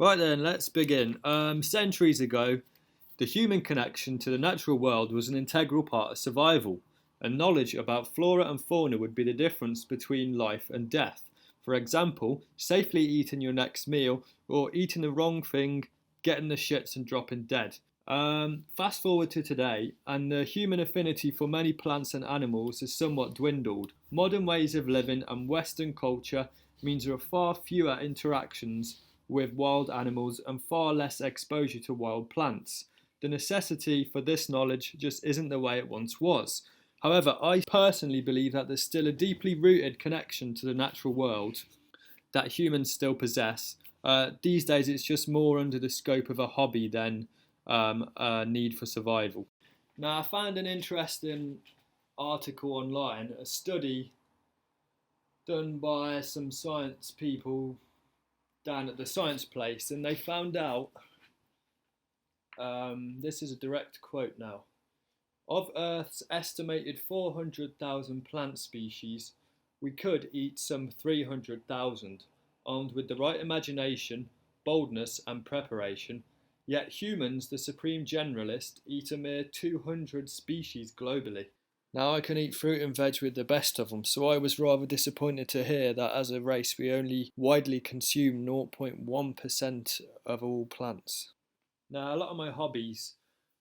Right then, let's begin. Centuries ago, the human connection to the natural world was an integral part of survival, and knowledge about flora and fauna would be the difference between life and death. For example, safely eating your next meal, or eating the wrong thing, getting the shits and dropping dead. Fast forward to today, and the human affinity for many plants and animals has somewhat dwindled. Modern ways of living and Western culture means there are far fewer interactions with wild animals and far less exposure to wild plants. The necessity for this knowledge just isn't the way it once was. However, I personally believe that there's still a deeply rooted connection to the natural world that humans still possess. These days, it's just more under the scope of a hobby than a need for survival. Now, I found an interesting article online, a study done by some science people down at the science place, and they found out, this is a direct quote now, of Earth's estimated 400,000 plant species, we could eat some 300,000, armed with the right imagination, boldness and preparation, yet humans, the supreme generalist, eat a mere 200 species globally. Now I can eat fruit and veg with the best of them, so I was rather disappointed to hear that as a race we only widely consume 0.1% of all plants. Now a lot of my hobbies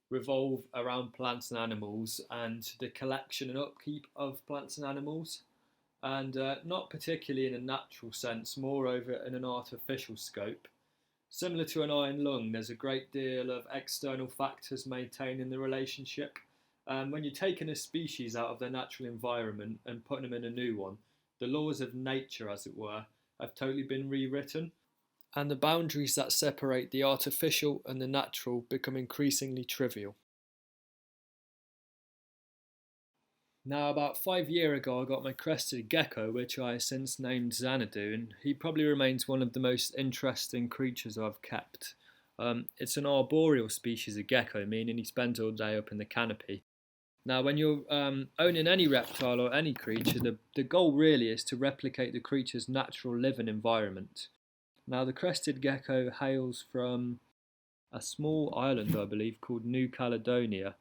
revolve around plants and animals and the collection and upkeep of plants and animals, and not particularly in a natural sense, moreover in an artificial scope. Similar to an iron lung, there's a great deal of external factors maintaining the relationship. When you're taking a species out of their natural environment and putting them in a new one, the laws of nature, as it were, have totally been rewritten, and the boundaries that separate the artificial and the natural become increasingly trivial. Now, about 5 years ago, I got my crested gecko, which I since named Xanadu, and he probably remains one of the most interesting creatures I've kept. It's an arboreal species of gecko, meaning he spends all day up in the canopy. Now, when you're owning any reptile or any creature, the goal really is to replicate the creature's natural living environment. Now, the crested gecko hails from a small island, I believe, called New Caledonia.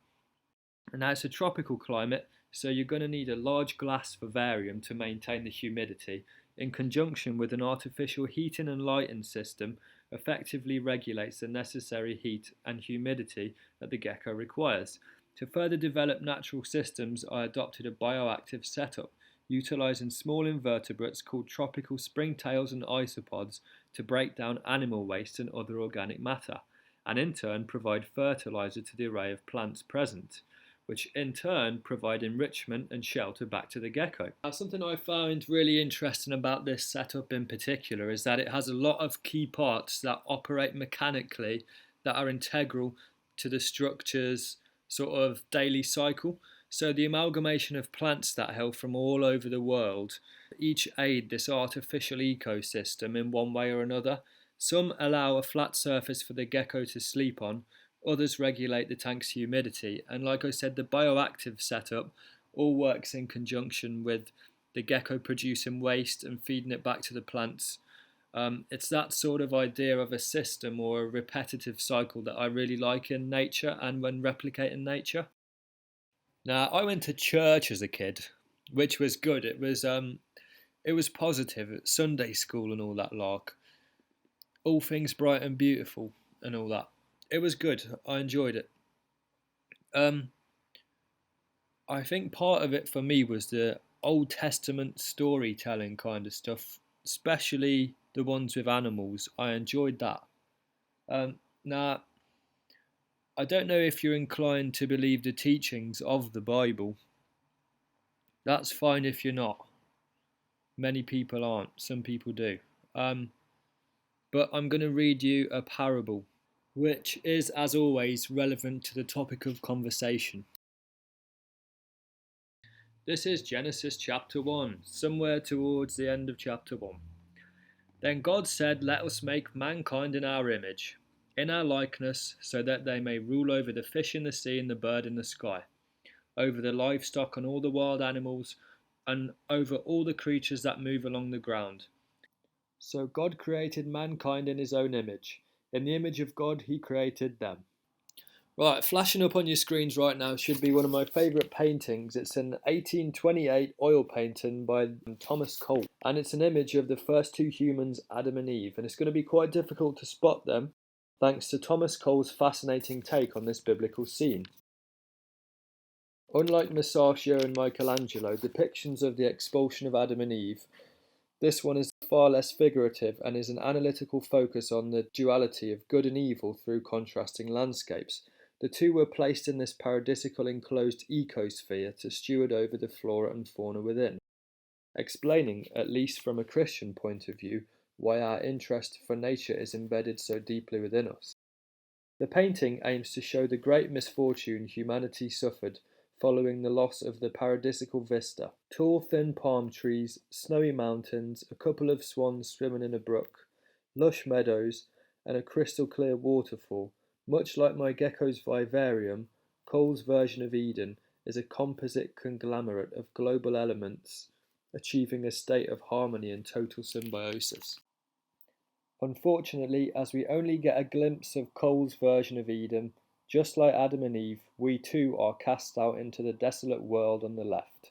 And now it's a tropical climate, so you're going to need a large glass vivarium to maintain the humidity, in conjunction with an artificial heating and lighting system effectively regulates the necessary heat and humidity that the gecko requires. To further develop natural systems, I adopted a bioactive setup, utilising small invertebrates called tropical springtails and isopods to break down animal waste and other organic matter, and in turn provide fertiliser to the array of plants present, which in turn provide enrichment and shelter back to the gecko. Now, something I find really interesting about this setup in particular is that it has a lot of key parts that operate mechanically that are integral to the structure's sort of daily cycle. So the amalgamation of plants that hail from all over the world each aid this artificial ecosystem in one way or another. Some allow a flat surface for the gecko to sleep on, others regulate the tank's humidity, and like I said, the bioactive setup all works in conjunction with the gecko producing waste and feeding it back to the plants. It's that sort of idea of a system or a repetitive cycle that I really like in nature and when replicating nature. Now, I went to church as a kid, which was good. It was positive. It's Sunday school and all that lark. All things bright and beautiful and all that. It was good. I enjoyed it. Um, I think part of it for me was the Old Testament storytelling kind of stuff, especially the ones with animals. I enjoyed that. Now, I don't know if you're inclined to believe the teachings of the Bible. That's fine if you're not. Many people aren't. Some people do. But I'm going to read you a parable, which is, as always, relevant to the topic of conversation. This is Genesis chapter 1, somewhere towards the end of chapter 1. Then God said, "Let us make mankind in our image, in our likeness, so that they may rule over the fish in the sea and the bird in the sky, over the livestock and all the wild animals, and over all the creatures that move along the ground." So God created mankind in his own image. In the image of God, he created them. Right, flashing up on your screens right now should be one of my favourite paintings. It's an 1828 oil painting by Thomas Cole, and it's an image of the first two humans, Adam and Eve, and it's going to be quite difficult to spot them thanks to Thomas Cole's fascinating take on this biblical scene. Unlike Masaccio and Michelangelo, depictions of the expulsion of Adam and Eve, this one is far less figurative and is an analytical focus on the duality of good and evil through contrasting landscapes. The two were placed in this paradisical enclosed ecosphere to steward over the flora and fauna within, explaining, at least from a Christian point of view, why our interest for nature is embedded so deeply within us. The painting aims to show the great misfortune humanity suffered following the loss of the paradisical vista. Tall, thin palm trees, snowy mountains, a couple of swans swimming in a brook, lush meadows, and a crystal-clear waterfall. Much like my gecko's vivarium, Cole's version of Eden is a composite conglomerate of global elements, achieving a state of harmony and total symbiosis. Unfortunately, as we only get a glimpse of Cole's version of Eden, just like Adam and Eve, we too are cast out into the desolate world on the left.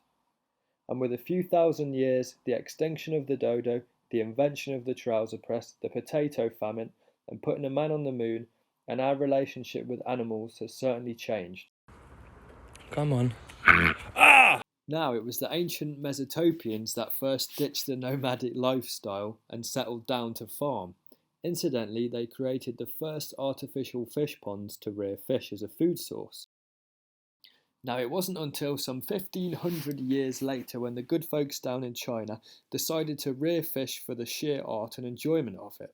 And with a few thousand years, the extinction of the dodo, the invention of the trouser press, the potato famine, and putting a man on the moon, and our relationship with animals has certainly changed. Come on. Now, it was the ancient Mesopotamians that first ditched the nomadic lifestyle and settled down to farm. Incidentally, they created the first artificial fish ponds to rear fish as a food source. Now, it wasn't until some 1500 years later when the good folks down in China decided to rear fish for the sheer art and enjoyment of it.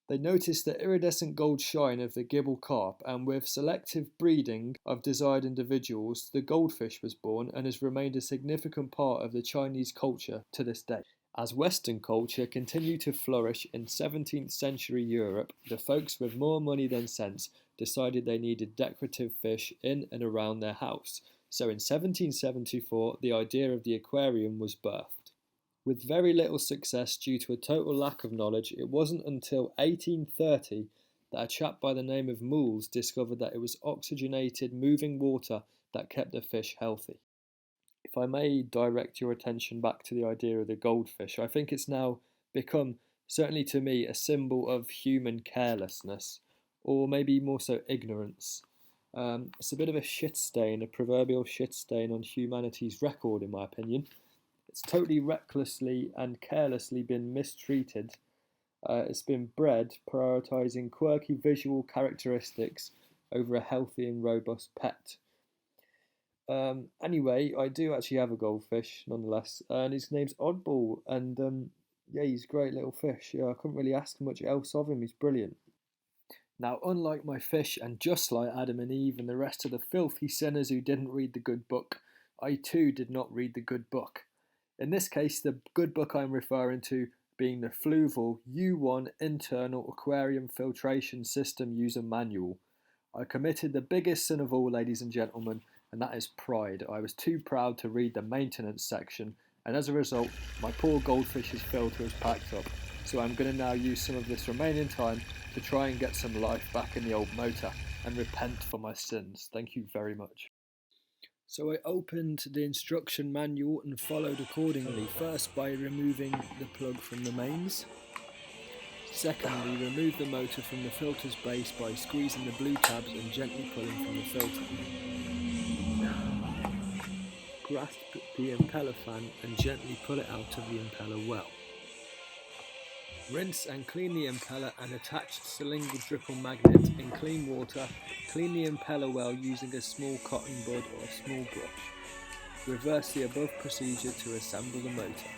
They noticed the iridescent gold shine of the gibel carp, and with selective breeding of desired individuals, the goldfish was born and has remained a significant part of the Chinese culture to this day. As Western culture continued to flourish in 17th century Europe, the folks with more money than sense decided they needed decorative fish in and around their house. So in 1774, the idea of the aquarium was birthed. With very little success due to a total lack of knowledge, it wasn't until 1830 that a chap by the name of Moules discovered that it was oxygenated moving water that kept the fish healthy. If I may direct your attention back to the idea of the goldfish, I think it's now become, certainly to me, a symbol of human carelessness, or maybe more so ignorance. It's a bit of a shit stain, a proverbial shit stain on humanity's record, in my opinion. It's totally recklessly and carelessly been mistreated. It's been bred prioritising quirky visual characteristics over a healthy and robust pet. Anyway, I do actually have a goldfish, nonetheless, and his name's Oddball, and yeah, he's a great little fish. Yeah, I couldn't really ask much else of him. He's brilliant. Now, unlike my fish, and just like Adam and Eve and the rest of the filthy sinners who didn't read the good book, I too did not read the good book. In this case, the good book I'm referring to being the Fluval U1 Internal Aquarium Filtration System User Manual. I committed the biggest sin of all, ladies and gentlemen, and that is pride. I was too proud to read the maintenance section, and as a result, my poor goldfish's filter is packed up. So I'm going to now use some of this remaining time to try and get some life back in the old motor and repent for my sins. Thank you very much. So I opened the instruction manual and followed accordingly, first by removing the plug from the mains. Secondly, remove the motor from the filter's base by squeezing the blue tabs and gently pulling from the filter. Grasp the impeller fan and gently pull it out of the impeller well. Rinse and clean the impeller and attached cylindrical magnet in clean water. Clean the impeller well using a small cotton bud or small brush. Reverse the above procedure to assemble the motor.